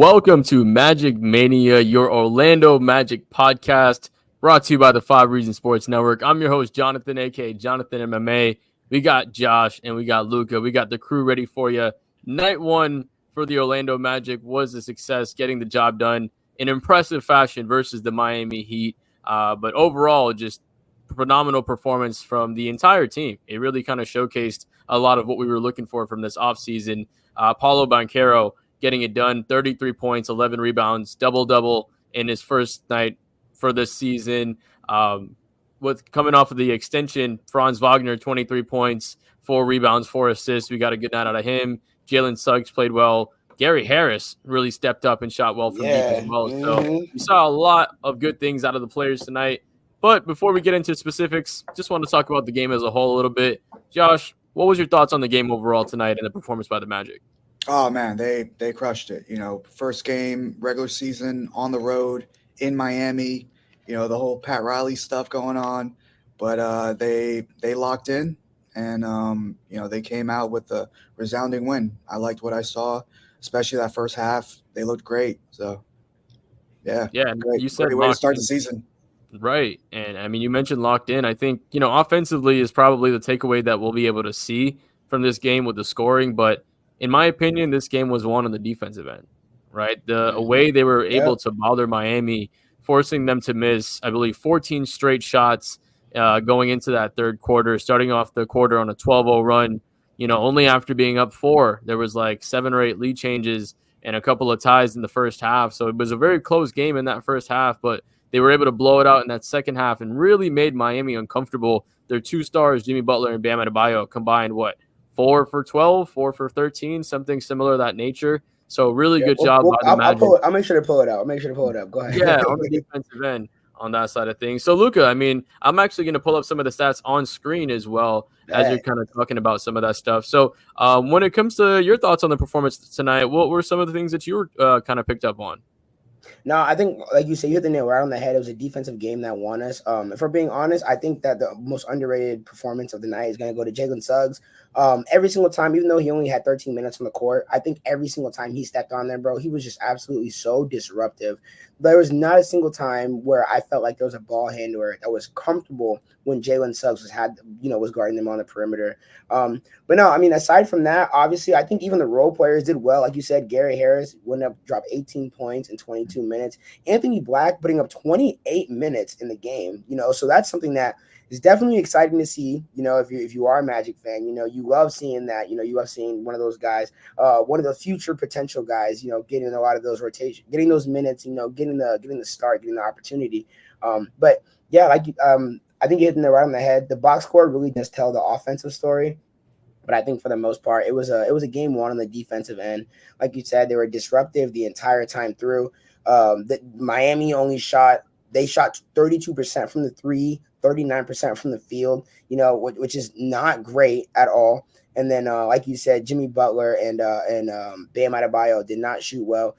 welcome to Magic Mania, your Orlando Magic podcast, brought to you by the 5 Reasons Sports Network. I'm your host, Jonathan, aka Jonathan MMA. We got Josh and we got Luca. We got the crew ready for you. Night one for the Orlando Magic was a success, getting the job done in impressive fashion versus the Miami Heat. But overall, just phenomenal performance from the entire team. It really kind of showcased a lot of what we were looking for from this offseason. Paulo Banchero getting it done, 33 points, 11 rebounds, double-double in his first night for this season. With coming off of the extension, Franz Wagner, 23 points, 4 rebounds, 4 assists. We got a good night out of him. Jalen Suggs played well. Gary Harris really stepped up and shot well from deep as well. So we saw a lot of good things out of the players tonight. But before we get into specifics, just want to talk about the game as a whole a little bit. Josh, what was your thoughts on the game overall tonight and the performance by the Magic? Oh, man, they crushed it. First game, regular season, on the road in Miami, the whole Pat Riley stuff going on. But they locked in, and, they came out with a resounding win. I liked what I saw, especially that first half. They looked great. So, yeah, great. You said great way to start the season. Right. And, I mean, you mentioned locked in. I think, offensively is probably the takeaway that we'll be able to see from this game with the scoring. But in my opinion, this game was won on the defensive end, right? The way they were able to bother Miami, forcing them to miss, I believe, 14 straight shots going into that third quarter, starting off the quarter on a 12-0 run. Only after being up 4, there was like 7 or 8 lead changes and a couple of ties in the first half. So it was a very close game in that first half, but they were able to blow it out in that second half and really made Miami uncomfortable. Their 2 stars, Jimmy Butler and Bam Adebayo, combined 4 for 12, 4 for 13, something similar of that nature. So really good job by the Magic. I'll make sure to pull it out. Go ahead. Yeah, on the defensive end on that side of things. So, Luca, I mean, I'm actually going to pull up some of the stats on screen as well as you're kind of talking about some of that stuff. So when it comes to your thoughts on the performance tonight, what were some of the things that you were kind of picked up on? No, I think, like you said, you hit the nail right on the head. It was a defensive game that won us. If we're being honest, I think that the most underrated performance of the night is going to go to Jalen Suggs. Every single time, even though he only had 13 minutes on the court, I think every single time he stepped on there, bro, he was just absolutely so disruptive. There was not a single time where I felt like there was a ball handler that was comfortable when Jalen Suggs was guarding them on the perimeter. But no, I mean, aside from that, obviously, I think even the role players did well. Like you said, Gary Harris dropped 18 points in 22 minutes. Anthony Black putting up 28 minutes in the game. So that's something that is definitely exciting to see. If you are a Magic fan, you love seeing that. You love seeing one of those guys, one of the future potential guys, getting a lot of those rotations, getting those minutes, getting the start, getting the opportunity. But yeah, I think you're hitting it right on the head. The box score really does tell the offensive story. But I think for the most part, it was a game won on the defensive end. Like you said, they were disruptive the entire time through. Miami shot 32% from the 3, 39% from the field, which is not great at all. And then, like you said, Jimmy Butler and Bam Adebayo did not shoot well.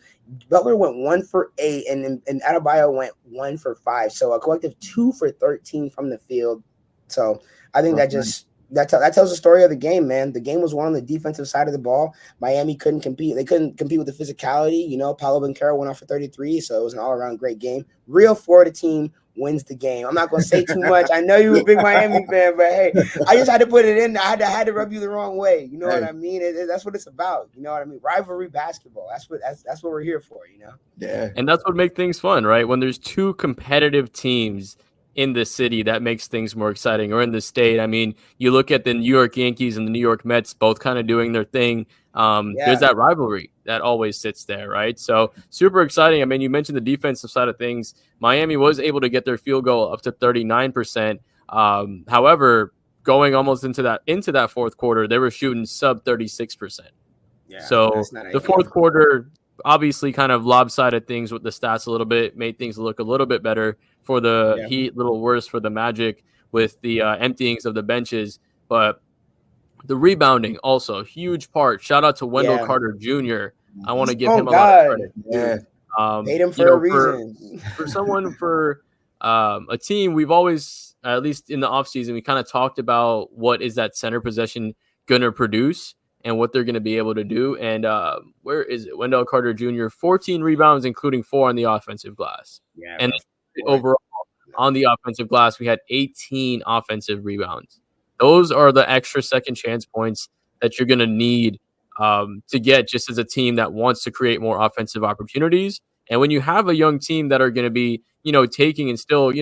Butler went 1 for 8, and Adebayo went 1 for 5. So a collective 2 for 13 from the field. So I think that tells the story of the game, man. The game was won on the defensive side of the ball. Miami couldn't compete. They couldn't compete with the physicality. Paulo Banchero went off for 33, so it was an all-around great game. Real Florida team wins the game. I'm not going to say too much. I know you're a big Miami fan, but hey, I just had to put it in. I had to rub you the wrong way. You know what I mean? That's what it's about. You know what I mean? Rivalry basketball. That's what we're here for. Yeah. And that's what makes things fun, right? When there's 2 competitive teams in the city, that makes things more exciting, or in the state. I mean, you look at the New York Yankees and the New York Mets both kind of doing their thing. There's that rivalry that always sits there, right? So super exciting. I mean, you mentioned the defensive side of things. Miami was able to get their field goal up to 39%. However, going almost into that fourth quarter, they were shooting sub 36%. Yeah, so the fourth quarter obviously kind of lopsided things with the stats a little bit, made things look a little bit better for the Heat, a little worse for the Magic with the emptyings of the benches. But the rebounding also, huge part. Shout out to Wendell Carter Jr. I want to give him a lot of credit. Yeah. Paid him for a reason. For a team, we've always, at least in the offseason, we kind of talked about what is that center possession going to produce. and what they're going to be able to do. And where is it? Wendell Carter Jr., 14 rebounds, including 4 on the offensive glass. Yeah, And bro. overall, on the offensive glass, we had 18 offensive rebounds. Those are the extra second chance points that you're going to need to get just as a team that wants to create more offensive opportunities. And when you have a young team that are going to be, taking and still,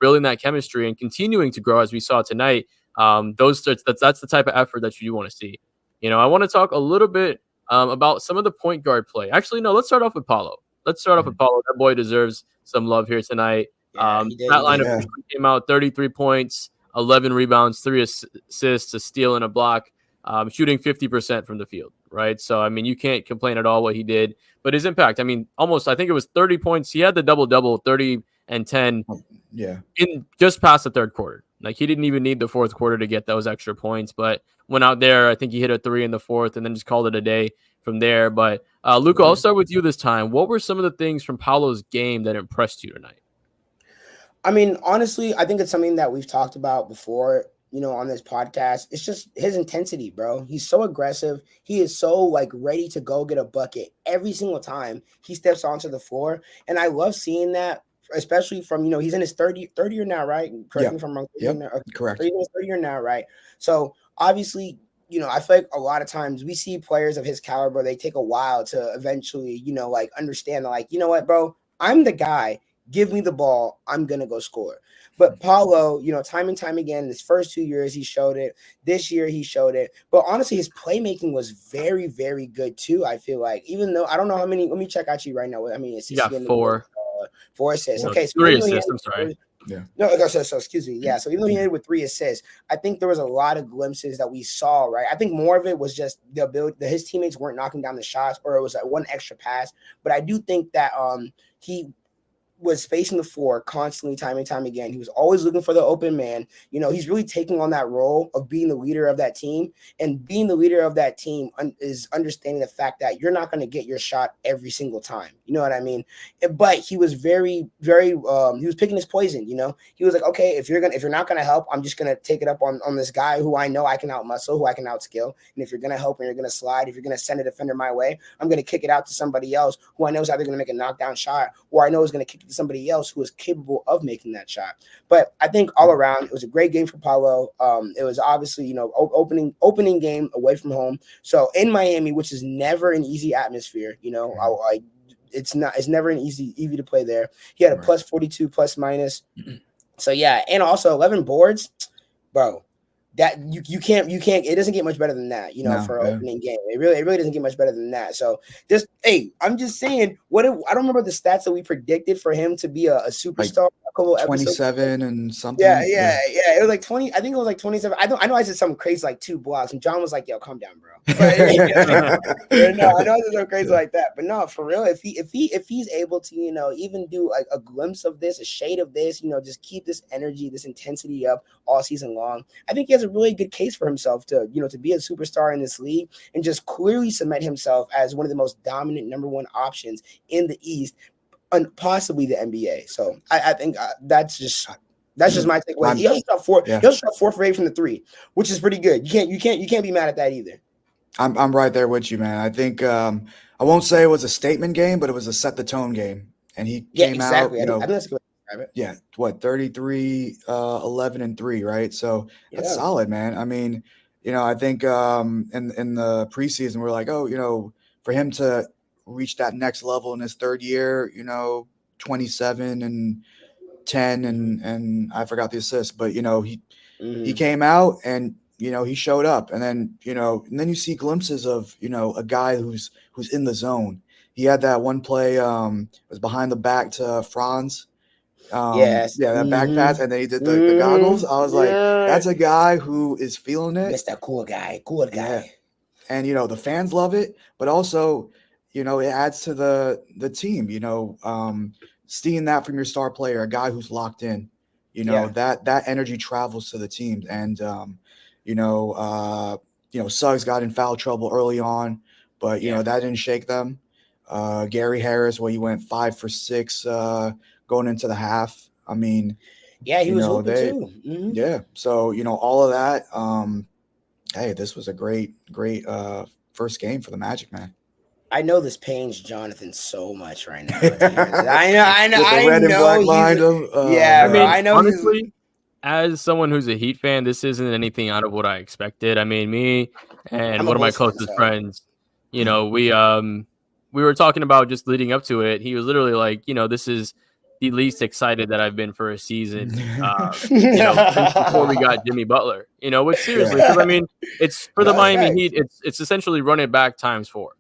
building that chemistry and continuing to grow as we saw tonight, that's the type of effort that you want to see. I want to talk a little bit about some of the point guard play. Actually, no, let's start off with Paulo. That boy deserves some love here tonight. Yeah, he did. That line officially came out 33 points, 11 rebounds, 3 assists, a steal, and a block, shooting 50% from the field, right? So, I mean, you can't complain at all what he did. But his impact, I mean, almost, I think it was 30 points. He had the double-double, 30 and 10 in just past the third quarter. Like, he didn't even need the fourth quarter to get those extra points, but went out there. I think he hit a 3 in the fourth and then just called it a day from there. But, Luca, I'll start with you this time. What were some of the things from Paulo's game that impressed you tonight? I mean, honestly, I think it's something that we've talked about before, on this podcast. It's just his intensity, bro. He's so aggressive. He is so ready to go get a bucket every single time he steps onto the floor. And I love seeing that, especially from, he's in his third year now, right? Correct me if I'm wrong. Correct. He's in his third year now, right? So obviously, I feel like a lot of times we see players of his caliber, they take a while to eventually, understand that, you know what, bro, I'm the guy. Give me the ball. I'm going to go score. But Paulo, time and time again, his first 2 years, he showed it. This year, he showed it. But honestly, his playmaking was very, very good too, I feel like. Even though, I don't know how many, let me check actually right now. I mean, he got 4. 4 assists. Okay, so 3 assists, I'm sorry. No, so excuse me. Yeah, so even though he ended with 3 assists, I think there was a lot of glimpses that we saw, right? I think more of it was just the ability that his teammates weren't knocking down the shots, or it was one extra pass. But I do think that he was spacing the floor constantly, time and time again. He was always looking for the open man. He's really taking on that role of being the leader of that team, and being the leader of that team is understanding the fact that you're not going to get your shot every single time. You know what I mean? But he was very, very, he was picking his poison. He was like, okay, if you're not going to help, I'm just going to take it up on this guy who I know I can outmuscle, who I can outskill. And if you're going to help and you're going to slide, if you're going to send a defender my way, I'm going to kick it out to somebody else who I know is either going to make a knockdown shot, or I know is going to kick it to somebody else who is capable of making that shot. But I think all around, it was a great game for Paulo. It was obviously, opening game away from home. So in Miami, which is never an easy atmosphere, it's never an easy to play there. He had a plus 42 plus minus. So yeah, and also 11 boards, bro. That you can't it doesn't get much better than that, for an opening game. It really doesn't get much better than that. So I'm just saying, I don't remember the stats that we predicted for him to be a superstar. A couple 27 and something. Yeah. It was like 20. I think it was like 27. I know I said something crazy like 2 blocks, and John was like, "Yo, calm down, bro." But, no, I know I said something crazy like that, but no, for real. If he's able to, even do like a glimpse of this, a shade of this, just keep this energy, this intensity up all season long, I think he has a really good case for himself to be a superstar in this league and just clearly cement himself as one of the most dominant number 1 options in the East and possibly the NBA. So I think that's just my takeaway. He also shot 4. Yeah. He also shot 4 for 8 from the 3, which is pretty good. You can't be mad at that either. I'm right there with you, man. I think I won't say it was a statement game, but it was a set the tone game, and he came exactly. out. I think that's a good way to describe it. Yeah, what 33, 11 and 3, right? So that's solid, man. I mean, I think in the preseason we're like, for him to reach that next level in his third year, 27 and 10 and I forgot the assist, but he came out and he showed up, and then you see glimpses of a guy who's in the zone. He had that one play was behind the back to Franz. That back pass, and then he did the goggles. I was like, that's a guy who is feeling it. That's that cool guy. Yeah. And the fans love it, but also it adds to the team. Seeing that from your star player, a guy who's locked in, that energy travels to the team. And Suggs got in foul trouble early on, but that didn't shake them. Gary Harris, he went 5 for 6 going into the half. I mean, he was open too. Yeah. So all of that. Hey, this was a great first game for the Magic, man. I know this pains Jonathan so much right now. To hear this. I know, With the I red and know black he's. mind of, Yeah, I bro. mean, I know he's. honestly, as someone who's a Heat fan, this isn't anything out of what I expected. I mean, me and I'm a one of my Bulls fan, closest so friends, we were talking about just leading up to it. He was literally like, this is the least excited that I've been for a season, since before we got Jimmy Butler. Which seriously, Yeah. because I mean, it's for No, the that's Miami facts. Heat. It's essentially run it back times 4,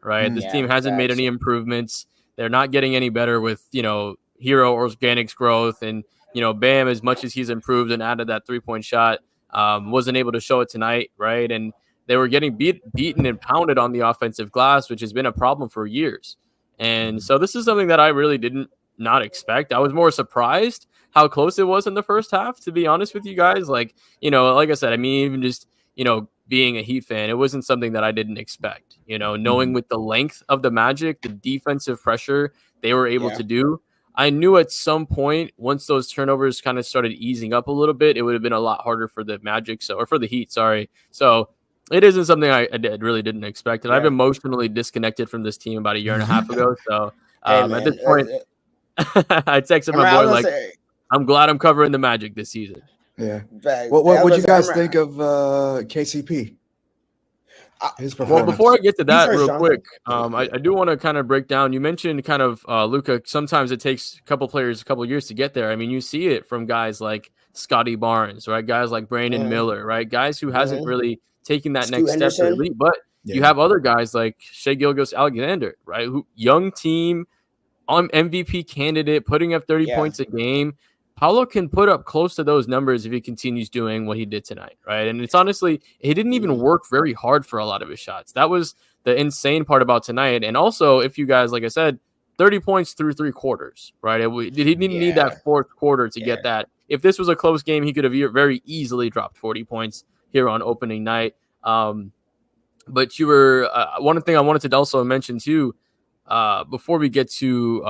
right? This Mm. Yeah, team hasn't made facts. any improvements. They're not getting any better with hero organics growth and Bam, as much as he's improved and added that 3-point shot, wasn't able to show it tonight, right? And they were getting beaten and pounded on the offensive glass, which has been a problem for years. And so this is something that I really didn't not expect. I was more surprised how close it was in the first half, to be honest with you guys. Like I said, I mean, even just being a Heat fan, it wasn't something that I didn't expect. Knowing with the length of the Magic, the defensive pressure they were able Yeah. to do, I knew at some point, once those turnovers kind of started easing up a little bit, it would have been a lot harder for the Magic, or for the Heat, sorry. So it isn't something I really didn't expect. And I've Yeah. emotionally disconnected from this team about a year and a half ago. So Hey, at this man. point, I texted my I boy, was like, gonna say. I'm glad I'm covering the Magic this season. Yeah. Facts. What Hey, I would was you gonna say, guys think of KCP? His Well, performance. before I get to You that, first, real Jonathan. quick, I do want to kind of break down. You mentioned kind of Luka. Sometimes it takes a couple players a couple years to get there. I mean, you see it from guys like Scotty Barnes, right? Guys like Brandon Mhm. Miller, right? Guys who hasn't Mhm. really taken that Scoot next step or Henderson. leap. But you have other guys like Shai Gilgeous-Alexander, right? Who young team on MVP candidate, putting up 30 Yeah. points a game. Paulo can put up close to those numbers if he continues doing what he did tonight, right? And it's honestly, he didn't even work very hard for a lot of his shots. That was the insane part about tonight. And also, if you guys, like I said, 30 points through 3 quarters, right? He didn't need Yeah. that fourth quarter to Yeah. get that. If this was a close game, he could have very easily dropped 40 points here on opening night. But you were one thing I wanted to also mention too, before we get to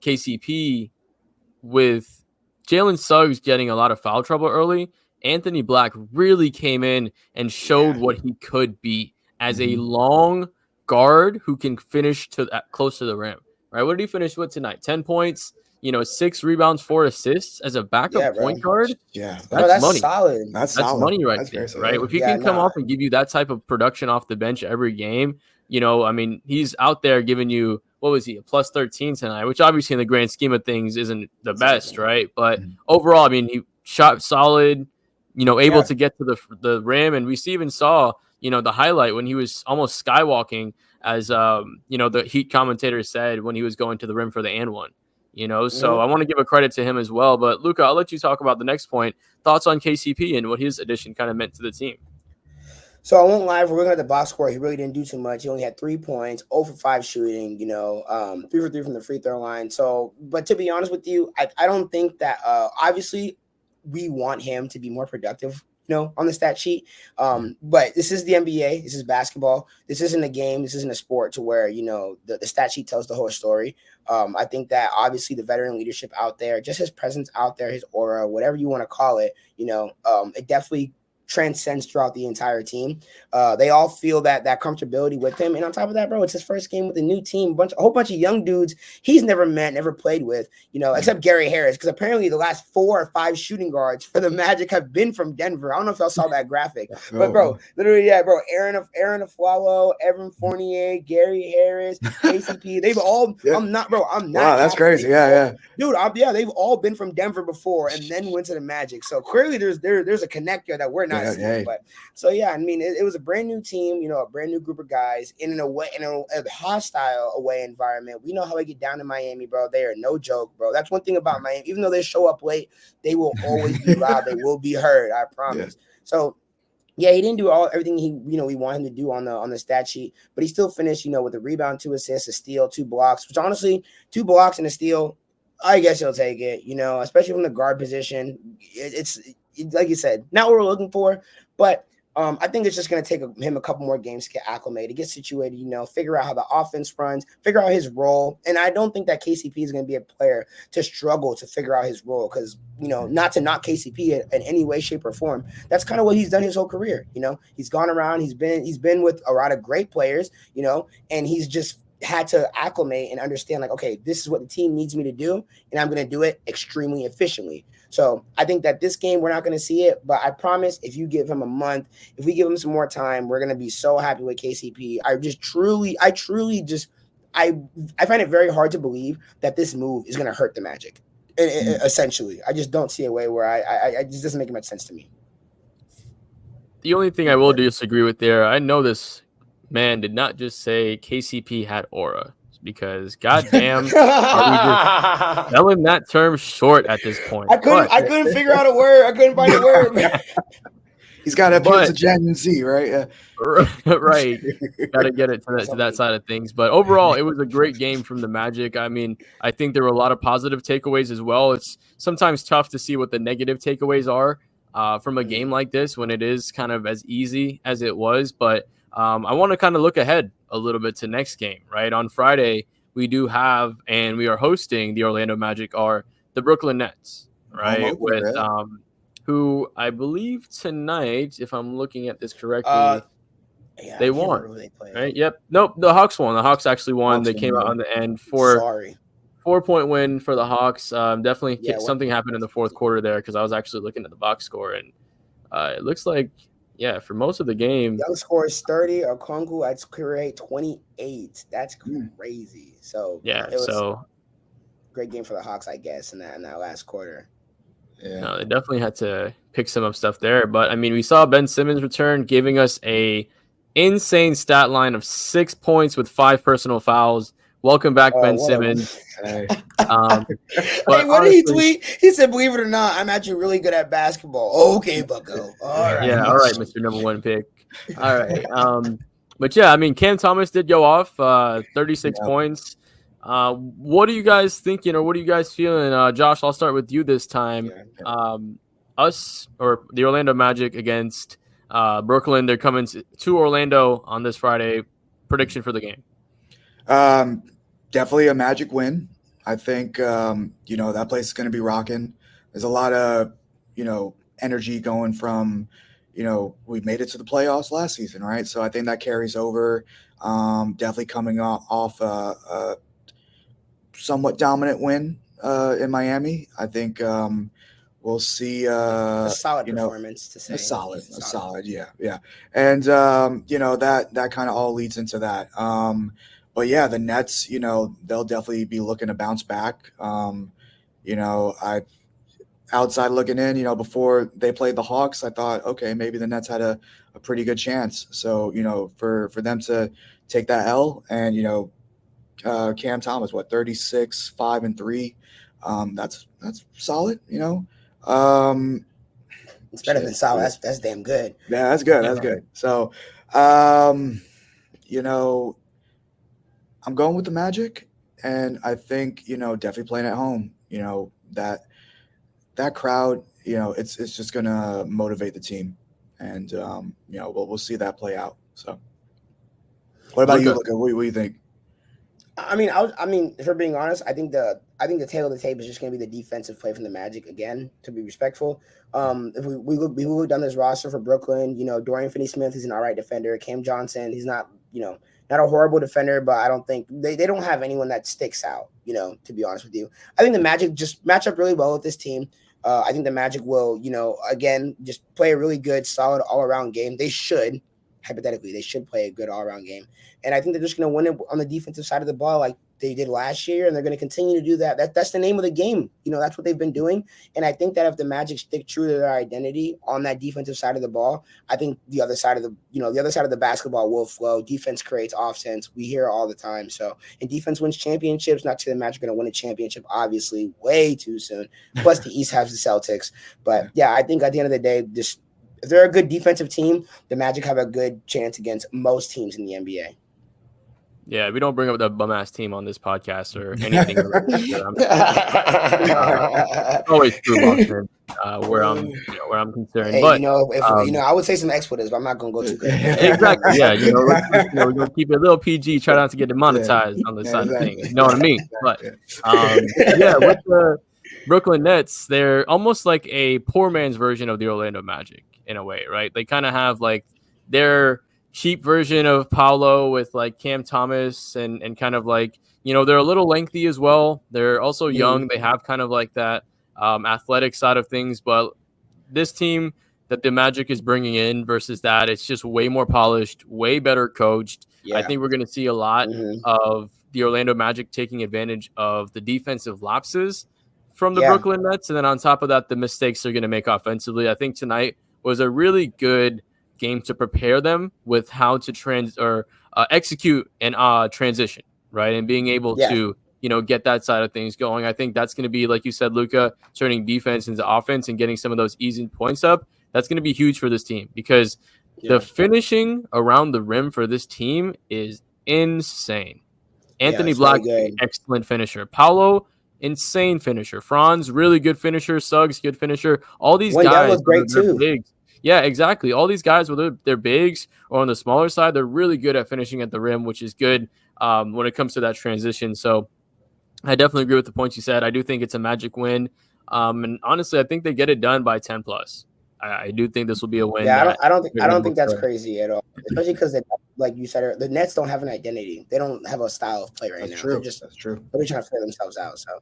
KCP, with Jalen Suggs getting a lot of foul trouble early, Anthony Black really came in and showed what he could be as a long guard who can finish close to the rim. Right? What did he finish with tonight? 10 points, 6 rebounds, 4 assists as a backup Yeah, bro. point guard. Yeah, That's money. Solid. That's That's solid. money right That's there, very right? solid. If he Yeah, can come nah. off and give you that type of production off the bench every game, I mean, he's out there giving you, what was he, a plus 13 tonight, which obviously in the grand scheme of things isn't the best, right? But overall, I mean, he shot solid, able to get to the rim. And we even saw, the highlight when he was almost skywalking, as, the Heat commentator said, when he was going to the rim for the and one. So I want to give a credit to him as well. But Luka, I'll let you talk about the next point. Thoughts on KCP and what his addition kind of meant to the team. So I won't lie. If we're looking at the box score, he really didn't do too much. He only had 3 points, 0 for 5 shooting. 3 for 3 from the free throw line. So, but to be honest with you, I don't think that. Obviously, we want him to be more productive. On the stat sheet. But this is the NBA. This is basketball. This isn't a game. This isn't a sport to where, the stat sheet tells the whole story. I think that obviously the veteran leadership out there, just his presence out there, his aura, whatever you want to call it, it definitely transcends throughout the entire team. They all feel that comfortability with him. And on top of that, bro, it's his first game with a new team, a whole bunch of young dudes he's never met, never played with, except Gary Harris, because apparently the last 4 or 5 shooting guards for the Magic have been from Denver. I don't know if y'all saw that graphic, but bro, literally, yeah, bro, Aaron Aflalo, Evan Fournier, Gary Harris, KCP, they've all. I'm not. Wow, that's crazy. Yeah. Dude, they've all been from Denver before and then went to the Magic. So clearly, there's a connector that we're not seeing. But so yeah, I mean, it was a brand new team, a brand new group of guys in a hostile away environment. We know how they get down in Miami, bro. They are no joke, bro. That's one thing about Miami. Even though they show up late, they will always be loud. They will be heard. I promise. So. Yeah, he didn't do everything we want him to do on the stat sheet, but he still finished, with a rebound, 2 assists, a steal, 2 blocks, which honestly, 2 blocks and a steal, I guess he'll take it, especially from the guard position. It's like you said, not what we're looking for, but I think it's just going to take him a couple more games to get acclimated, get situated, figure out how the offense runs, figure out his role. And I don't think that KCP is going to be a player to struggle to figure out his role because, not to knock KCP in any way, shape, or form. That's kind of what he's done his whole career. He's gone around, he's been with a lot of great players, and he's just had to acclimate and understand, like, okay, this is what the team needs me to do, and I'm going to do it extremely efficiently. So I think that this game, we're not going to see it, but I promise if you give him a month, if we give him some more time, we're going to be so happy with KCP. I find it very hard to believe that this move is going to hurt the Magic. Essentially, I just don't see a way where I just doesn't make much sense to me. The only thing I will disagree with there, I know this man did not just say KCP had aura, because goddamn, are we just selling that term short at this point? I couldn't figure out a word. I couldn't find a word. He's got to appeal to Gen Z, right? Yeah. Right. Got to get it to that side of things. But overall, it was a great game from the Magic. I mean, I think there were a lot of positive takeaways as well. It's sometimes tough to see what the negative takeaways are from a game like this when it is kind of as easy as it was. But I want to kind of look ahead a little bit to next game, right? On Friday, we do have, and we are hosting the Orlando Magic are the Brooklyn Nets, right? With who I believe tonight, if I'm looking at this correctly, they won, right? Yep. Nope. The Hawks won. The Hawks actually won. They came out on the end for 4-point win for the Hawks. Definitely something happened in the fourth quarter there because I was actually looking at the box score, and it looks like, for most of the game, Young scores 30. Okongwu at create 28. That's crazy. So it was great game for the Hawks, I guess, in that last quarter. Yeah. No, they definitely had to pick some up stuff there. But I mean, we saw Ben Simmons return, giving us a insane stat line of 6 points with 5 personal fouls. Welcome back, Ben Simmons. What did he tweet? He said, "Believe it or not, I'm actually really good at basketball." Okay, Bucko. All right. Yeah, all right, Mr. Number One pick. All right. But yeah, I mean, Cam Thomas did go off 36 points. What are you guys thinking, or what are you guys feeling? Josh, I'll start with you this time. Us or the Orlando Magic against Brooklyn. They're coming to Orlando on this Friday. Prediction for the game? Definitely a Magic win. I think, that place is going to be rocking. There's a lot of, energy going from, we made it to the playoffs last season, right? So I think that carries over. Definitely coming off a somewhat dominant win in Miami. I think we'll see a solid performance, to say. A solid, yeah. And that kind of all leads into that. But yeah, the Nets, they'll definitely be looking to bounce back. I outside looking in, before they played the Hawks, I thought, okay, maybe the Nets had a pretty good chance. So, for them to take that L and, Cam Thomas, 36, 5 and 3. That's solid, It's better than solid. That's damn good. Yeah, that's good. That's good. So, I'm going with the Magic, and I think, definitely playing at home, that crowd, it's just going to motivate the team, and, we'll see that play out. So what about you, Luka? What do you think? I mean, if we're being honest, I think the tail of the tape is just going to be the defensive play from the Magic again. To be respectful, if we look down this roster for Brooklyn, Dorian Finney-Smith is an all right defender. Cam Johnson, he's not a horrible defender, but I don't think they don't have anyone that sticks out. To be honest with you, I think the Magic just match up really well with this team. I think the Magic will, again, just play a really good, solid all-around game. They should. Hypothetically, they should play a good all-around game. And I think they're just going to win it on the defensive side of the ball like they did last year, and they're going to continue to do that. That's the name of the game. That's what they've been doing. And I think that if the Magic stick true to their identity on that defensive side of the ball, I think the other side of the basketball will flow. Defense creates offense. We hear it all the time. So, and defense wins championships. Not to the Magic going to win a championship, obviously, way too soon. Plus, the East has the Celtics. But yeah, I think at the end of the day, if they're a good defensive team, the Magic have a good chance against most teams in the NBA. Yeah, we don't bring up the bum-ass team on this podcast or anything. Always true, Boston. where I'm concerned. Hey, But if I would say some expletives, but I'm not gonna go too crazy. exactly, yeah. We're gonna keep it a little PG. Try not to get demonetized on this side of things. You know what I mean? But with the Brooklyn Nets, they're almost like a poor man's version of the Orlando Magic in a way, right? They kind of have like their cheap version of Paolo with like Cam Thomas and kind of like, they're a little lengthy as well. They're also young. They have kind of like that athletic side of things, but this team that the Magic is bringing in versus that, it's just way more polished, way better coached. Yeah. I think we're going to see a lot of the Orlando Magic taking advantage of the defensive lapses from the Brooklyn Nets. And then on top of that, the mistakes they're going to make offensively. I think tonight was a really good game to prepare them with how to execute and transition, right? And being able to, get that side of things going. I think that's going to be, like you said, Luka, turning defense into offense and getting some of those easy points up. That's going to be huge for this team because the finishing around the rim for this team is insane. Anthony Black, really excellent finisher. Paolo, insane finisher. Franz, really good finisher. Suggs, good finisher. All these guys was great too. Bigs. Yeah, exactly. All these guys, whether they're bigs or on the smaller side, they're really good at finishing at the rim, which is good when it comes to that transition. So I definitely agree with the points you said. I do think it's a Magic win. And honestly, I think they get it done by 10 plus. I do think this will be a win. Yeah, I don't think that's crazy at all. Especially because, like you said, the Nets don't have an identity. They don't have a style of play right now. That's true. They're trying to figure themselves out. So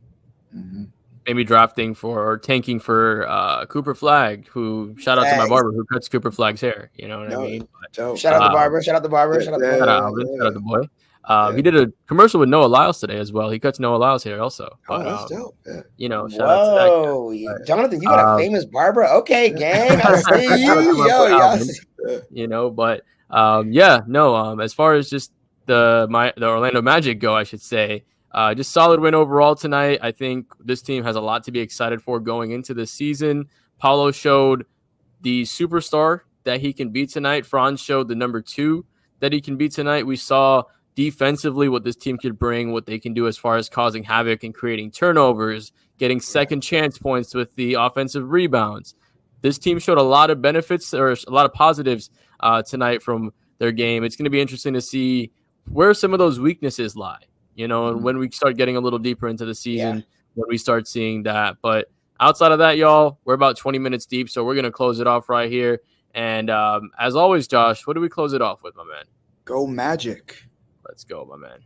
maybe drafting or tanking for Cooper Flag, who shout out to my barber who cuts Cooper Flag's hair. You know what I mean? Shout out the barber. Shout out the barber. Shout out the boy. He did a commercial with Noah Lyles today as well. He cuts Noah Lyles' hair also. But, that's dope. Yeah. Shout out to that guy. Jonathan, you got a famous barber? Okay, gang. I see you. But as far as just the Orlando Magic go, I should say, just solid win overall tonight. I think this team has a lot to be excited for going into this season. Paolo showed the superstar that he can be tonight. Franz showed the number 2 that he can be tonight. We saw defensively what this team could bring, what they can do as far as causing havoc and creating turnovers, getting second chance points with the offensive rebounds. This team showed a lot of benefits or a lot of positives tonight from their game. It's going to be interesting to see where some of those weaknesses lie, and when we start getting a little deeper into the season, when we start seeing that. But outside of that, y'all, we're about 20 minutes deep, so we're going to close it off right here. And as always, Josh, what do we close it off with, my man? Go Magic. Let's go, my man.